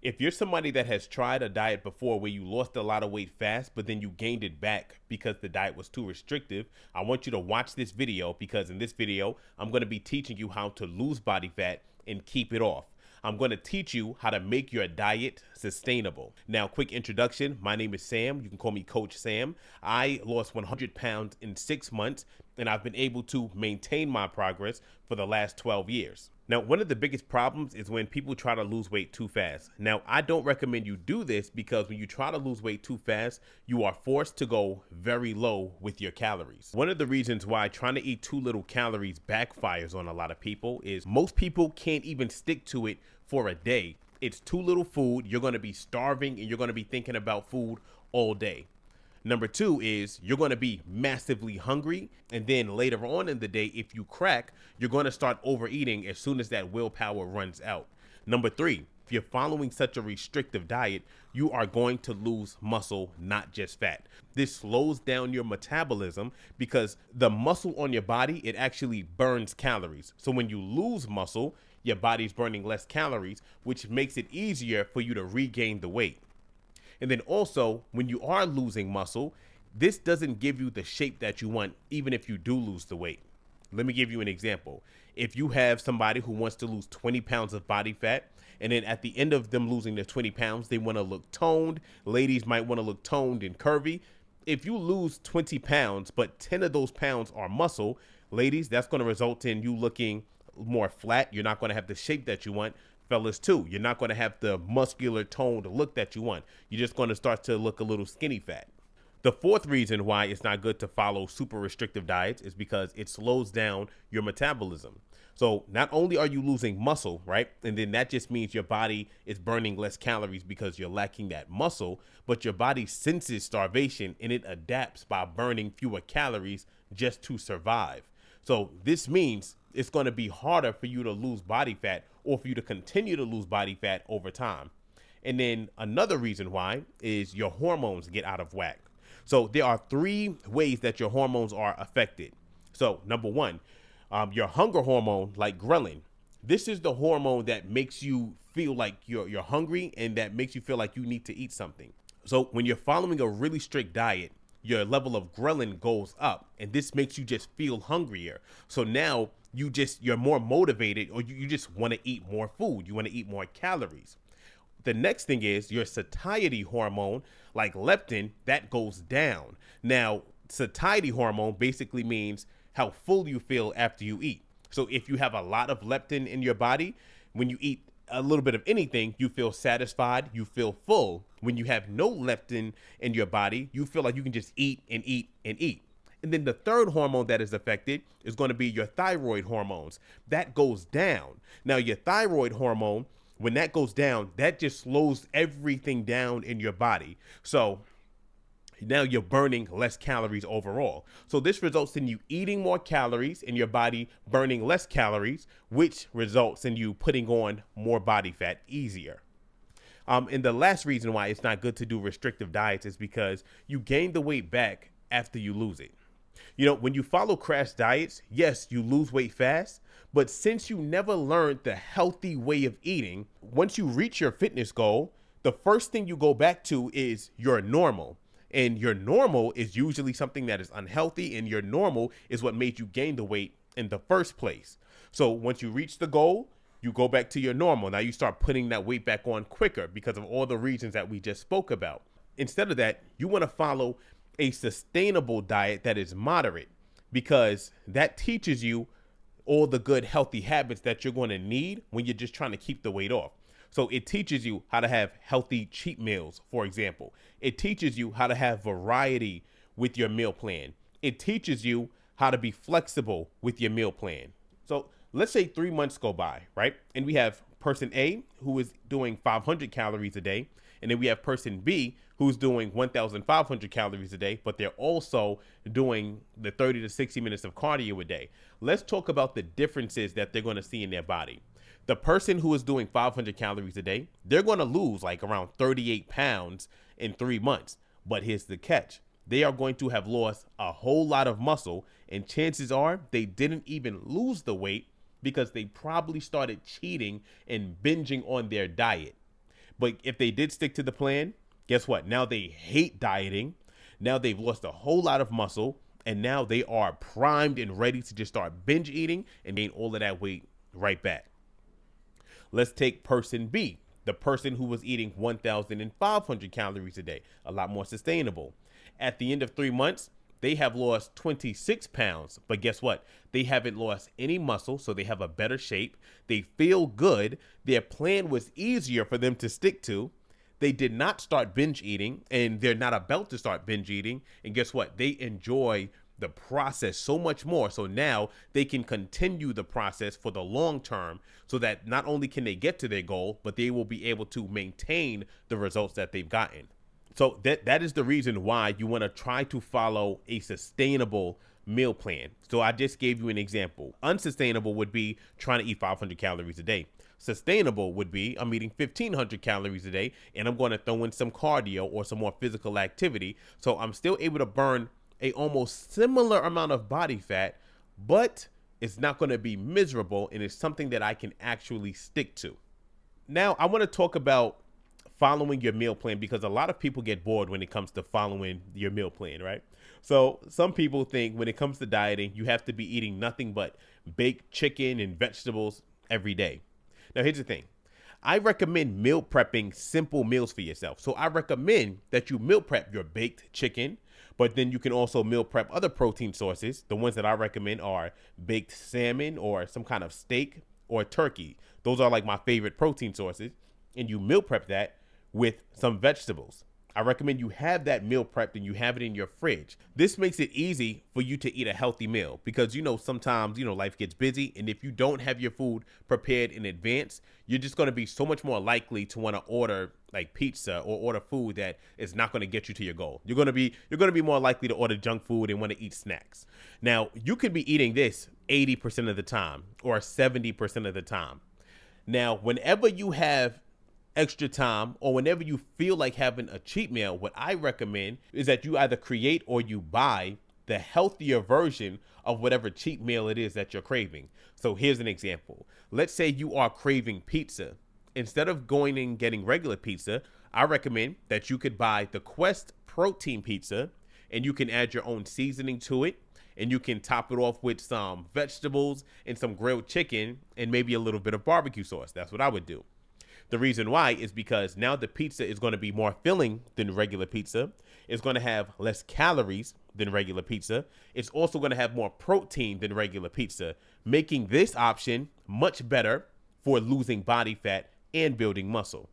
If you're somebody that has tried a diet before where you lost a lot of weight fast, but then you gained it back because the diet was too restrictive, I want you to watch this video because in this video, I'm going to be teaching you how to lose body fat and keep it off. I'm going to teach you how to make your diet sustainable. Now, quick introduction. My name is Sam. You can call me Coach Sam. I lost 100 pounds in 6 months, and I've been able to maintain my progress for the last 12 years. Now, one of the biggest problems is when people try to lose weight too fast. Now, I don't recommend you do this because when you try to lose weight too fast, you are forced to go very low with your calories. One of the reasons why trying to eat too little calories backfires on a lot of people is most people can't even stick to it for a day. It's too little food. You're going to be starving and you're going to be thinking about food all day. Number two is you're going to be massively hungry. And then later on in the day, if you crack, you're going to start overeating as soon as that willpower runs out. Number three, if you're following such a restrictive diet, you are going to lose muscle, not just fat. This slows down your metabolism because the muscle on your body, it actually burns calories. So when you lose muscle, your body's burning less calories, which makes it easier for you to regain the weight. And then also, when you are losing muscle, this doesn't give you the shape that you want, even if you do lose the weight. Let me give you an example. If you have somebody who wants to lose 20 pounds of body fat, and then at the end of them losing their 20 pounds, they want to look toned. Ladies might want to look toned and curvy. If you lose 20 pounds, but 10 of those pounds are muscle, ladies, that's going to result in you looking more flat. You're not going to have the shape that you want. Fellas too, you're not going to have the muscular toned look that you want. You're just going to start to look a little skinny fat. The fourth reason why it's not good to follow super restrictive diets is because it slows down your metabolism. So not only are you losing muscle, right? And then that just means your body is burning less calories because you're lacking that muscle, but your body senses starvation and it adapts by burning fewer calories just to survive. So this means it's going to be harder for you to lose body fat or for you to continue to lose body fat over time. And then another reason why is your hormones get out of whack. So there are three ways that your hormones are affected. So number one, your hunger hormone, like ghrelin. This is the hormone that makes you feel like you're hungry and that makes you feel like you need to eat something. So when you're following a really strict diet, your level of ghrelin goes up and this makes you just feel hungrier. So now you're more motivated or you just want to eat more food. You want to eat more calories. The next thing is your satiety hormone, like leptin, that goes down. Now, satiety hormone basically means how full you feel after you eat. So if you have a lot of leptin in your body, when you eat a little bit of anything, you feel satisfied, you feel full. When you have no leptin in your body, you feel like you can just eat and eat and eat. And then the third hormone that is affected is going to be your thyroid hormones. That goes down. Now, your thyroid hormone, when that goes down, that just slows everything down in your body. So now you're burning less calories overall. So this results in you eating more calories and your body burning less calories, which results in you putting on more body fat easier. And the last reason why it's not good to do restrictive diets is because you gain the weight back after you lose it. You know, when you follow crash diets, yes, you lose weight fast, but since you never learned the healthy way of eating, once you reach your fitness goal, the first thing you go back to is your normal. And your normal is usually something that is unhealthy, and your normal is what made you gain the weight in the first place. So once you reach the goal, you go back to your normal. Now you start putting that weight back on quicker because of all the reasons that we just spoke about. Instead of that, you want to follow a sustainable diet that is moderate because that teaches you all the good healthy habits that you're going to need when you're just trying to keep the weight off. So it teaches you how to have healthy cheat meals, for example. It teaches you how to have variety with your meal plan. It teaches you how to be flexible with your meal plan. So let's say 3 months go by, right? And we have person A who is doing 500 calories a day. And then we have person B who's doing 1,500 calories a day, but they're also doing the 30 to 60 minutes of cardio a day. Let's talk about the differences that they're going to see in their body. The person who is doing 500 calories a day, they're going to lose like around 38 pounds in 3 months. But here's the catch. They are going to have lost a whole lot of muscle, and chances are they didn't even lose the weight because they probably started cheating and binging on their diet. But if they did stick to the plan, guess what? Now they hate dieting. Now they've lost a whole lot of muscle, and now they are primed and ready to just start binge eating and gain all of that weight right back. Let's take person B, the person who was eating 1,500 calories a day, a lot more sustainable. At the end of 3 months, they have lost 26 pounds, but guess what? They haven't lost any muscle, so they have a better shape. They feel good. Their plan was easier for them to stick to. They did not start binge eating, and they're not about to start binge eating. And guess what? They enjoy the process so much more. So now they can continue the process for the long term, so that not only can they get to their goal, but they will be able to maintain the results that they've gotten. So that is the reason why you want to try to follow a sustainable meal plan. So I just gave you an example. Unsustainable would be trying to eat 500 calories a day. Sustainable would be I'm eating 1,500 calories a day, and I'm going to throw in some cardio or some more physical activity. So I'm still able to burn a almost similar amount of body fat, but it's not going to be miserable, and it's something that I can actually stick to. Now I want to talk about following your meal plan, because a lot of people get bored when it comes to following your meal plan, right? So some people think when it comes to dieting, you have to be eating nothing but baked chicken and vegetables every day. Now, here's the thing. I recommend meal prepping simple meals for yourself. So I recommend that you meal prep your baked chicken, but then you can also meal prep other protein sources. The ones that I recommend are baked salmon or some kind of steak or turkey. Those are like my favorite protein sources. And you meal prep that with some vegetables. I recommend you have that meal prepped and you have it in your fridge. This makes it easy for you to eat a healthy meal, because sometimes life gets busy, and if you don't have your food prepared in advance, you're just going to be so much more likely to want to order like pizza or order food that is not going to get you to your goal. You're going to be more likely to order junk food and want to eat snacks. Now, you could be eating this 80% of the time or 70% of the time. Now, whenever you have extra time, or whenever you feel like having a cheat meal, what I recommend is that you either create or you buy the healthier version of whatever cheat meal it is that you're craving. So here's an example. Let's say you are craving pizza. Instead of going and getting regular pizza, I recommend that you could buy the Quest protein pizza, and you can add your own seasoning to it, and you can top it off with some vegetables and some grilled chicken and maybe a little bit of barbecue sauce. That's what I would do. The reason why is because now the pizza is going to be more filling than regular pizza. It's going to have less calories than regular pizza. It's also going to have more protein than regular pizza, making this option much better for losing body fat and building muscle.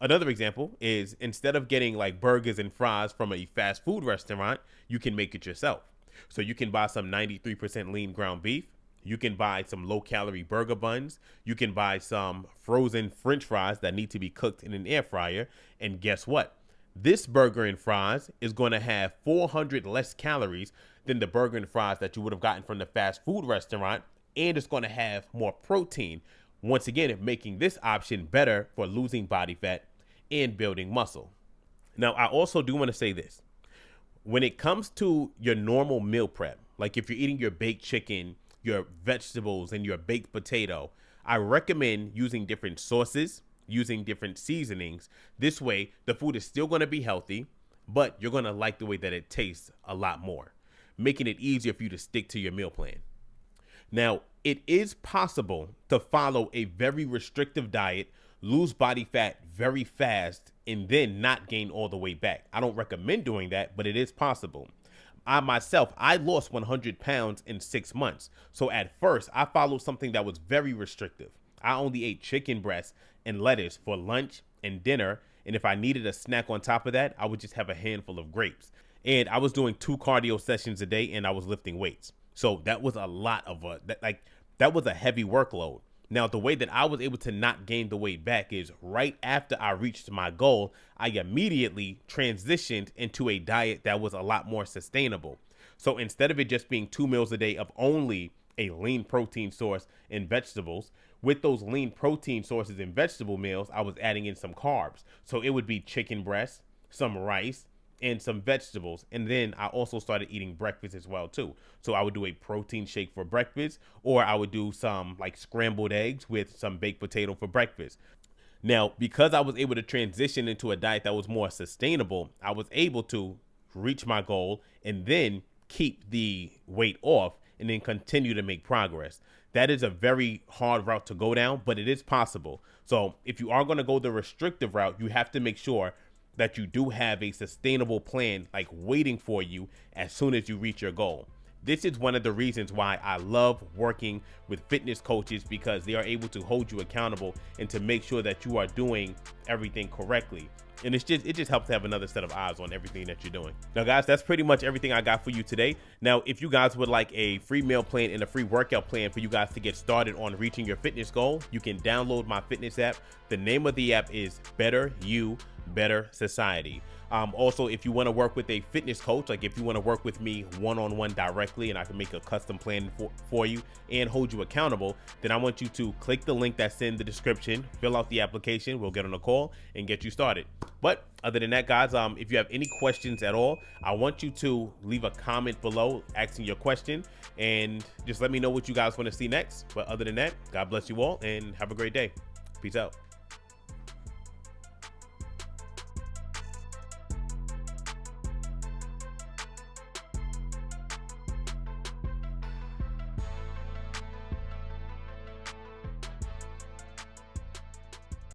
Another example is, instead of getting like burgers and fries from a fast food restaurant, you can make it yourself. So you can buy some 93% lean ground beef. You can buy some low-calorie burger buns. You can buy some frozen French fries that need to be cooked in an air fryer. And guess what? This burger and fries is going to have 400 less calories than the burger and fries that you would have gotten from the fast food restaurant. And it's going to have more protein. Once again, making this option better for losing body fat and building muscle. Now, I also do want to say this. When it comes to your normal meal prep, like if you're eating your baked chicken, your vegetables, and your baked potato, I recommend using different sauces, using different seasonings. This way, the food is still going to be healthy, but you're going to like the way that it tastes a lot more, making it easier for you to stick to your meal plan. Now, it is possible to follow a very restrictive diet, lose body fat very fast, and then not gain all the way back. I don't recommend doing that, but it is possible. I lost 100 pounds in 6 months. So at first, I followed something that was very restrictive. I only ate chicken breast and lettuce for lunch and dinner. And if I needed a snack on top of that, I would just have a handful of grapes. And I was doing 2 cardio sessions a day, and I was lifting weights. So that was a lot of that was a heavy workload. Now, the way that I was able to not gain the weight back is right after I reached my goal, I immediately transitioned into a diet that was a lot more sustainable. So instead of it just being 2 meals a day of only a lean protein source and vegetables, with those lean protein sources and vegetable meals, I was adding in some carbs. So it would be chicken breast, some rice, and some vegetables. And then I also started eating breakfast as well too. So I would do a protein shake for breakfast, or I would do some like scrambled eggs with some baked potato for breakfast. Now, because I was able to transition into a diet that was more sustainable, I was able to reach my goal and then keep the weight off and then continue to make progress. That is a very hard route to go down, but it is possible. So if you are going to go the restrictive route, you have to make sure that you do have a sustainable plan like waiting for you as soon as you reach your goal. This is one of the reasons why I love working with fitness coaches, because they are able to hold you accountable and to make sure that you are doing everything correctly. And it just helps to have another set of eyes on everything that you're doing. Now, guys, that's pretty much everything I got for you today. Now, if you guys would like a free meal plan and a free workout plan for you guys to get started on reaching your fitness goal, you can download my fitness app. The name of the app is Better You, Better Society. Also, if you want to work with a fitness coach, like if you want to work with me one-on-one directly and I can make a custom plan for you and hold you accountable, then I want you to click the link that's in the description, fill out the application, we'll get on a call and get you started. But other than that, guys, if you have any questions at all, I want you to leave a comment below asking your question and just let me know what you guys want to see next. But other than that, God bless you all and have a great day. Peace out.